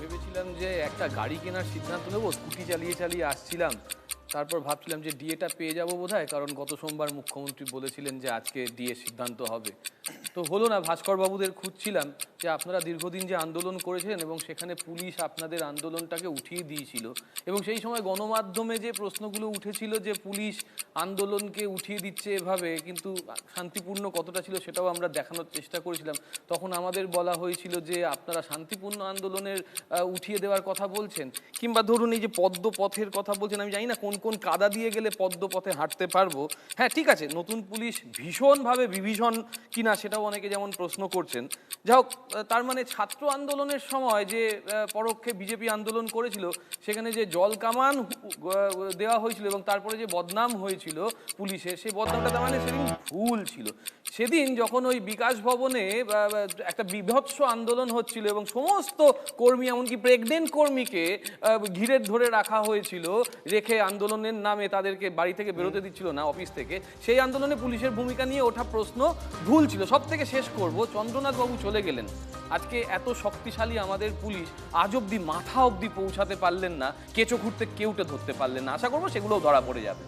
ভেবেছিলাম যে একটা গাড়ি কেনার সিদ্ধান্ত নেবো, স্কুটি চালিয়ে চালিয়ে আসছিলাম। তারপর ভাবছিলাম যে ডিএটা পেয়ে যাবো বোধহয়, কারণ গত সোমবার মুখ্যমন্ত্রী বলেছিলেন যে আজকে ডিএ সিদ্ধান্ত হবে। তো হলো না। ভাস্কর বাবুদের খুঁজছিলাম যে আপনারা দীর্ঘদিন যে আন্দোলন করেছিলেন এবং সেখানে পুলিশ আপনাদের আন্দোলনটাকে উঠিয়ে দিয়েছিল, এবং সেই সময় গণমাধ্যমে যে প্রশ্নগুলো উঠেছিল যে পুলিশ আন্দোলনকে উঠিয়ে দিচ্ছে এভাবে, কিন্তু শান্তিপূর্ণ কতটা ছিল সেটাও আমরা দেখানোর চেষ্টা করেছিলাম। তখন আমাদের বলা হয়েছিল যে আপনারা শান্তিপূর্ণ আন্দোলনের উঠিয়ে দেওয়ার কথা বলছেন, কিংবা ধরুন এই যে পদ্মপথের কথা বলছেন, আমি জানি না কোন কোন কাদা দিয়ে গেলে পদ্মপথে হাঁটতে পারবো। হ্যাঁ ঠিক আছে, নতুন পুলিশ ভীষণভাবে বিভীষণ কিনা সেটাও অনেকে যেমন প্রশ্ন করছেন। যাই হোক, তার মানে ছাত্র আন্দোলনের সময় যে পরোক্ষে বিজেপি আন্দোলন করেছিল, সেখানে যে জল কামান দেওয়া হয়েছিল এবং তারপরে যে বদনাম হয়েছিল পুলিশের, সেই বদনামটা তার মানে সেদিন ভুল ছিল। সেদিন যখন ওই বিকাশ ভবনে একটা বিভৎস আন্দোলন হচ্ছিল এবং সমস্ত কর্মী, এমনকি প্রেগনেন্ট কর্মীকে ঘিরে ধরে রাখা হয়েছিল, রেখে আন্দোলনের নামে তাদেরকে বাড়ি থেকে বেরোতে দিচ্ছিল না, অফিস থেকে, সেই আন্দোলনে পুলিশের ভূমিকা নিয়ে ওঠা প্রশ্ন ভুল ছিল। সব থেকে শেষ করব, চন্দ্রনাথ বাবু চলে গেলেন। আজকে এত শক্তিশালী আমাদের পুলিশ আজ অব্দি মাথা অব্দি পৌঁছাতে পারলেন না, কেঁচো খুঁড়তে কেউটে ধরতে পারলেন না। আশা করবো সেগুলোও ধরা পড়ে যাবে।